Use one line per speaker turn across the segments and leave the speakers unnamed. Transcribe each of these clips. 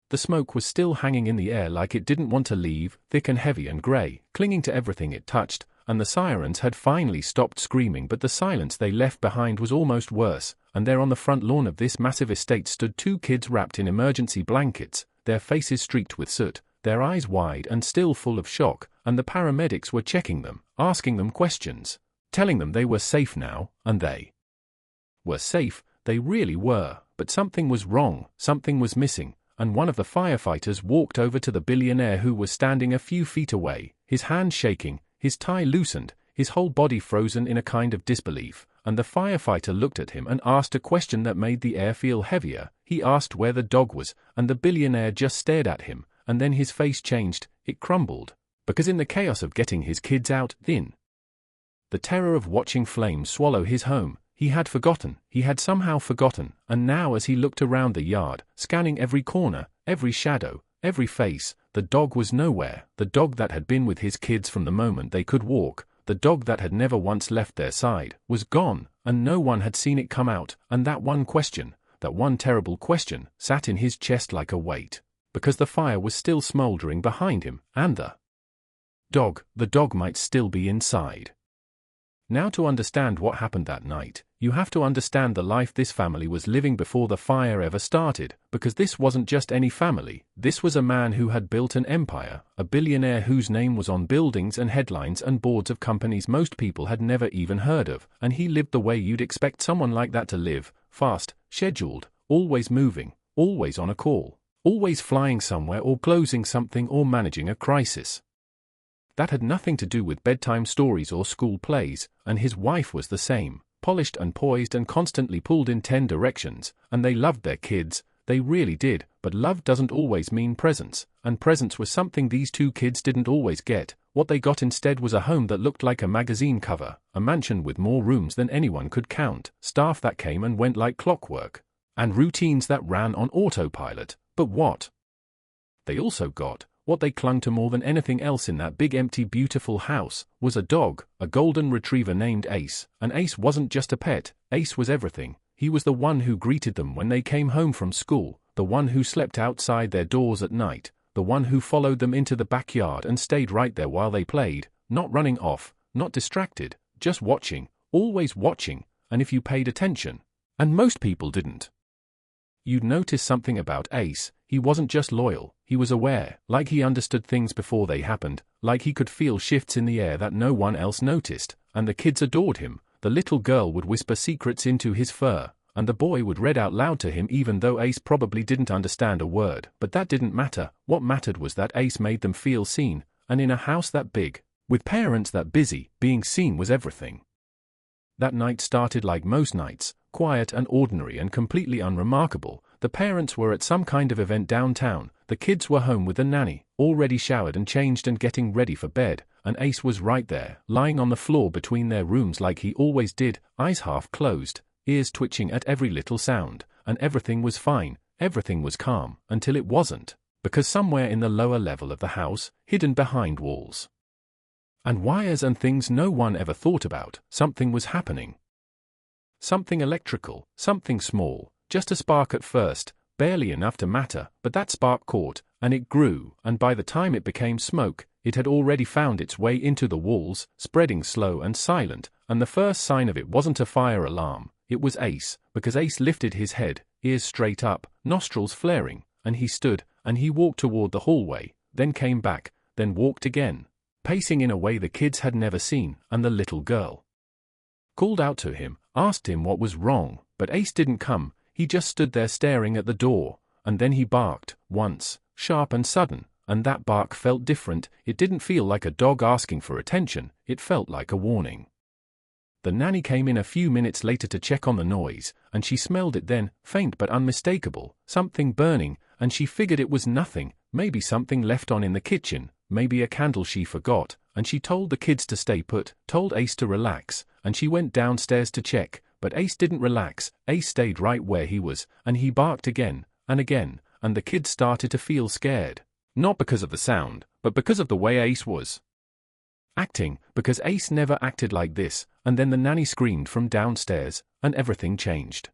The smoke was still hanging in the air like it didn't want to leave, thick and heavy and grey, clinging to everything it touched, and the sirens had finally stopped screaming, but the silence they left behind was almost worse, and there on the front lawn of this massive estate stood two kids wrapped in emergency blankets, their faces streaked with soot, their eyes wide and still full of shock, and the paramedics were checking them, asking them questions, telling them they were safe now, and they were safe, they really were, but something was wrong, something was missing, and one of the firefighters walked over to the billionaire who was standing a few feet away, his hand shaking, his tie loosened, his whole body frozen in a kind of disbelief, and the firefighter looked at him and asked a question that made the air feel heavier. He asked where the dog was, and the billionaire just stared at him, and then his face changed, it crumbled, because in the chaos of getting his kids out, in the terror of watching flames swallow his home, he had somehow forgotten, and now as he looked around the yard, scanning every corner, every shadow, every face, the dog was nowhere, the dog that had been with his kids from the moment they could walk, the dog that had never once left their side, was gone, and no one had seen it come out, and that one question, that one terrible question, sat in his chest like a weight, because the fire was still smouldering behind him, and the dog might still be inside. Now to understand what happened that night, you have to understand the life this family was living before the fire ever started, because this wasn't just any family, this was a man who had built an empire, a billionaire whose name was on buildings and headlines and boards of companies most people had never even heard of, and he lived the way you'd expect someone like that to live, fast, scheduled, always moving, always on a call, always flying somewhere or closing something or managing a crisis. That had nothing to do with bedtime stories or school plays, and his wife was the same, polished and poised and constantly pulled in 10 directions, and they loved their kids, they really did, but love doesn't always mean presence, and presence was something these two kids didn't always get. What they got instead was a home that looked like a magazine cover, a mansion with more rooms than anyone could count, staff that came and went like clockwork, and routines that ran on autopilot, but what they also got, what they clung to more than anything else in that big empty beautiful house, was a dog, a golden retriever named Ace, and Ace wasn't just a pet, Ace was everything. He was the one who greeted them when they came home from school, the one who slept outside their doors at night, the one who followed them into the backyard and stayed right there while they played, not running off, not distracted, just watching, always watching, and if you paid attention, and most people didn't, you'd notice something about Ace. He wasn't just loyal, he was aware, like he understood things before they happened, like he could feel shifts in the air that no one else noticed, and the kids adored him. The little girl would whisper secrets into his fur, and the boy would read out loud to him even though Ace probably didn't understand a word, but that didn't matter. What mattered was that Ace made them feel seen, and in a house that big, with parents that busy, being seen was everything. That night started like most nights, quiet and ordinary and completely unremarkable. The parents were at some kind of event downtown, the kids were home with the nanny, already showered and changed and getting ready for bed, and Ace was right there, lying on the floor between their rooms like he always did, eyes half closed, ears twitching at every little sound, and everything was fine, everything was calm, until it wasn't, because somewhere in the lower level of the house, hidden behind walls and wires and things no one ever thought about, something was happening. Something electrical, something small, just a spark at first, barely enough to matter, but that spark caught, and it grew, and by the time it became smoke, it had already found its way into the walls, spreading slow and silent, and the first sign of it wasn't a fire alarm, it was Ace, because Ace lifted his head, ears straight up, nostrils flaring, and he stood, and he walked toward the hallway, then came back, then walked again, pacing in a way the kids had never seen, and the little girl called out to him, asked him what was wrong, but Ace didn't come, he just stood there staring at the door, and then he barked, once, sharp and sudden, and that bark felt different. It didn't feel like a dog asking for attention, it felt like a warning. The nanny came in a few minutes later to check on the noise, and she smelled it then, faint but unmistakable, something burning, and she figured it was nothing, maybe something left on in the kitchen, maybe a candle she forgot, and she told the kids to stay put, told Ace to relax, and she went downstairs to check, but Ace didn't relax, Ace stayed right where he was, and he barked again, and the kids started to feel scared. Not because of the sound, but because of the way Ace was acting, because Ace never acted like this, and then the nanny screamed from downstairs, and everything changed.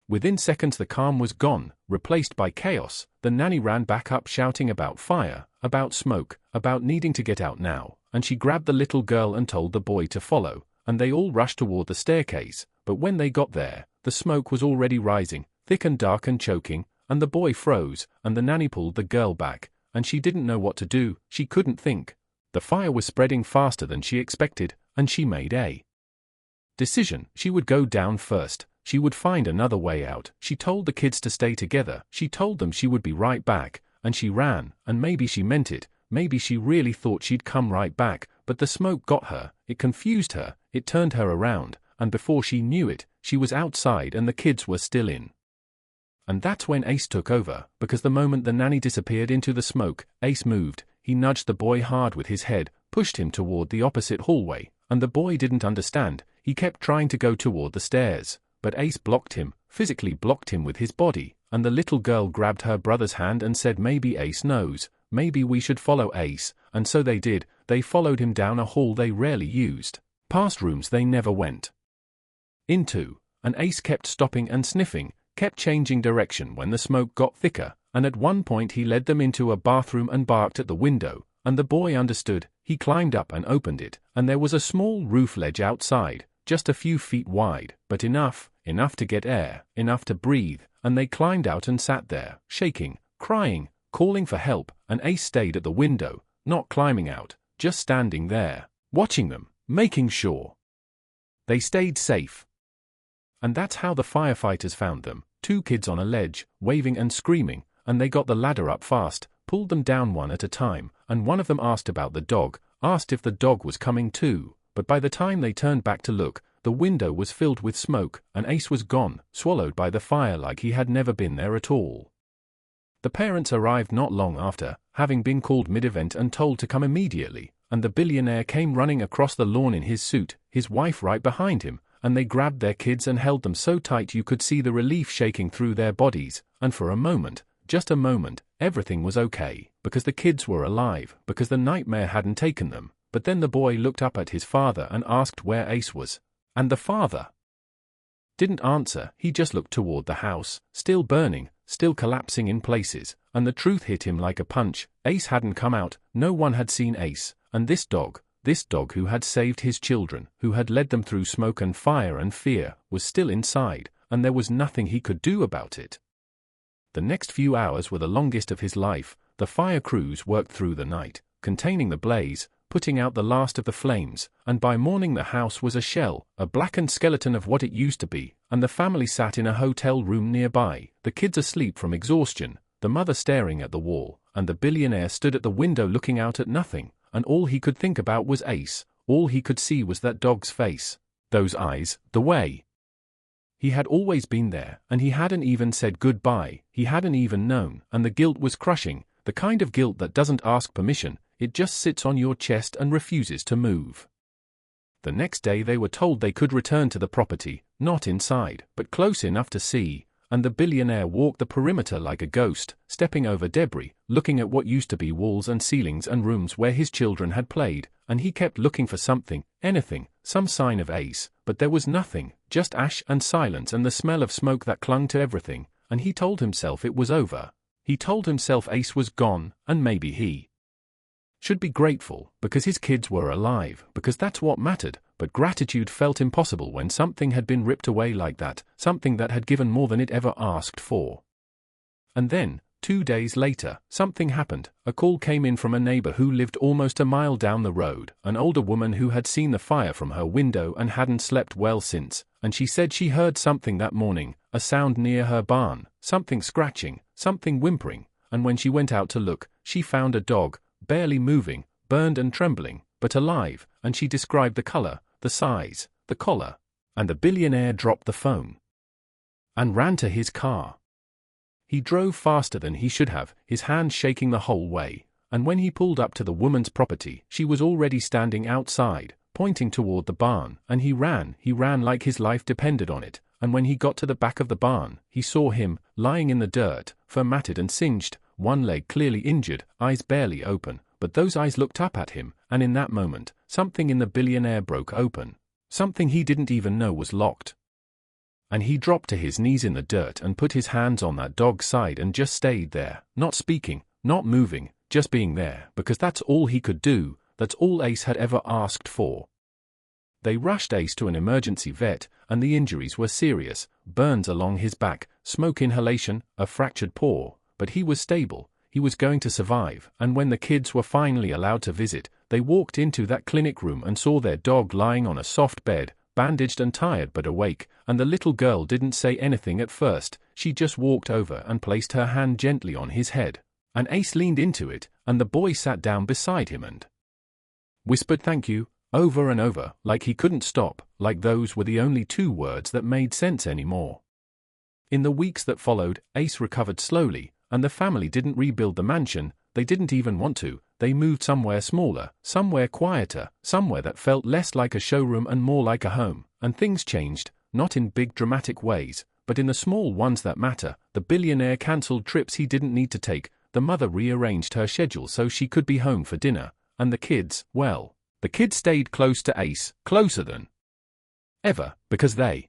Within seconds the calm was gone, replaced by chaos. The nanny ran back up shouting about fire, about smoke, about needing to get out now, and she grabbed the little girl and told the boy to follow, and they all rushed toward the staircase. But when they got there, the smoke was already rising, thick and dark and choking, and the boy froze, and the nanny pulled the girl back, and she didn't know what to do. She couldn't think. The fire was spreading faster than she expected, and she made a decision. She would go down first. She would find another way out. She told the kids to stay together. She told them she would be right back, and she ran, and maybe she meant it. Maybe she really thought she'd come right back, but the smoke got her, it confused her, it turned her around, and before she knew it, she was outside and the kids were still in. And that's when Ace took over, because the moment the nanny disappeared into the smoke, Ace moved. He nudged the boy hard with his head, pushed him toward the opposite hallway, and the boy didn't understand. He kept trying to go toward the stairs, but Ace blocked him, physically blocked him with his body, and the little girl grabbed her brother's hand and said, "Maybe Ace knows, maybe we should follow Ace," and so they did. They followed him down a hall they rarely used, past rooms they never went into, and Ace kept stopping and sniffing, kept changing direction when the smoke got thicker, and at one point he led them into a bathroom and barked at the window, and the boy understood. He climbed up and opened it, and there was a small roof ledge outside, just a few feet wide, but enough to get air, enough to breathe, and they climbed out and sat there, shaking, crying, calling for help, and Ace stayed at the window, not climbing out, just standing there, watching them, making sure they stayed safe. And that's how the firefighters found them, 2 kids on a ledge, waving and screaming, and they got the ladder up fast, pulled them down one at a time, and one of them asked about the dog, asked if the dog was coming too, but by the time they turned back to look, the window was filled with smoke, and Ace was gone, swallowed by the fire like he had never been there at all. The parents arrived not long after, having been called mid-event and told to come immediately, and the billionaire came running across the lawn in his suit, his wife right behind him, and they grabbed their kids and held them so tight you could see the relief shaking through their bodies, and for a moment, just a moment, everything was okay, because the kids were alive, because the nightmare hadn't taken them. But then the boy looked up at his father and asked where Ace was, and the father didn't answer. He just looked toward the house, still burning, still collapsing in places, and the truth hit him like a punch. Ace hadn't come out, no one had seen Ace, and this dog who had saved his children, who had led them through smoke and fire and fear, was still inside, and there was nothing he could do about it. The next few hours were the longest of his life. The fire crews worked through the night, containing the blaze, putting out the last of the flames, and by morning the house was a shell, a blackened skeleton of what it used to be, and the family sat in a hotel room nearby, the kids asleep from exhaustion, the mother staring at the wall, and the billionaire stood at the window looking out at nothing, and all he could think about was Ace. All he could see was that dog's face, those eyes, the way he had always been there, and he hadn't even said goodbye, he hadn't even known, and the guilt was crushing, the kind of guilt that doesn't ask permission, it just sits on your chest and refuses to move. The next day they were told they could return to the property, not inside, but close enough to see, and the billionaire walked the perimeter like a ghost, stepping over debris, looking at what used to be walls and ceilings and rooms where his children had played, and he kept looking for something, anything, some sign of Ace, but there was nothing, just ash and silence and the smell of smoke that clung to everything, and he told himself it was over. He told himself Ace was gone, and maybe he should be grateful, because his kids were alive, because that's what mattered, but gratitude felt impossible when something had been ripped away like that, something that had given more than it ever asked for. And then, 2 days later, something happened. A call came in from a neighbor who lived almost a mile down the road, an older woman who had seen the fire from her window and hadn't slept well since, and she said she heard something that morning, a sound near her barn, something scratching, something whimpering, and when she went out to look, she found a dog, barely moving, burned and trembling, but alive, and she described the color, the size, the collar, and the billionaire dropped the phone and ran to his car. He drove faster than he should have, his hands shaking the whole way, and when he pulled up to the woman's property, she was already standing outside, pointing toward the barn, and he ran like his life depended on it, and when he got to the back of the barn, he saw him, lying in the dirt, fur matted and singed, one leg clearly injured, eyes barely open, but those eyes looked up at him, and in that moment, something in the billionaire broke open, something he didn't even know was locked. And he dropped to his knees in the dirt and put his hands on that dog's side and just stayed there, not speaking, not moving, just being there, because that's all he could do, that's all Ace had ever asked for. They rushed Ace to an emergency vet, and the injuries were serious: burns along his back, smoke inhalation, a fractured paw, but he was stable, he was going to survive. And when the kids were finally allowed to visit, they walked into that clinic room and saw their dog lying on a soft bed, bandaged and tired but awake, and the little girl didn't say anything at first. She just walked over and placed her hand gently on his head. And Ace leaned into it, and the boy sat down beside him and whispered thank you, over and over, like he couldn't stop, like those were the only 2 words that made sense anymore. In the weeks that followed, Ace recovered slowly, and the family didn't rebuild the mansion. They didn't even want to. They moved somewhere smaller, somewhere quieter, somewhere that felt less like a showroom and more like a home. And things changed, not in big dramatic ways, but in the small ones that matter. The billionaire cancelled trips he didn't need to take, the mother rearranged her schedule so she could be home for dinner, and the kids, well, the kids stayed close to Ace, closer than ever, because they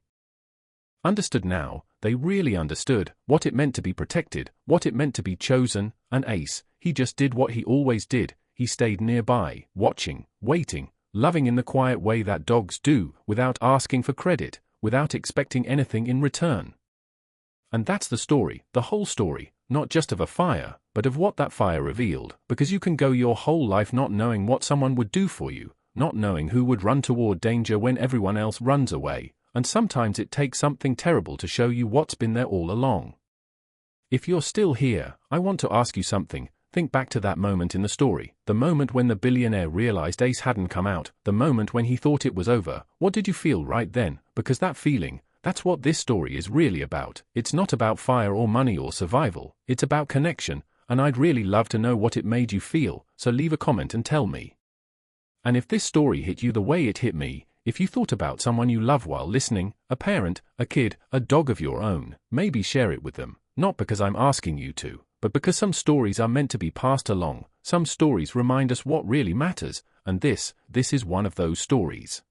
understood now. They really understood what it meant to be protected, what it meant to be chosen. And Ace, he just did what he always did. He stayed nearby, watching, waiting, loving in the quiet way that dogs do, without asking for credit, without expecting anything in return. And that's the story, the whole story, not just of a fire, but of what that fire revealed. Because you can go your whole life not knowing what someone would do for you, not knowing who would run toward danger when everyone else runs away. And sometimes it takes something terrible to show you what's been there all along. If you're still here, I want to ask you something. Think back to that moment in the story, the moment when the billionaire realized Ace hadn't come out, the moment when he thought it was over. What did you feel right then? Because that feeling, that's what this story is really about. It's not about fire or money or survival, it's about connection, and I'd really love to know what it made you feel, so leave a comment and tell me. And if this story hit you the way it hit me, if you thought about someone you love while listening, a parent, a kid, a dog of your own, maybe share it with them, not because I'm asking you to, but because some stories are meant to be passed along. Some stories remind us what really matters, and this is one of those stories.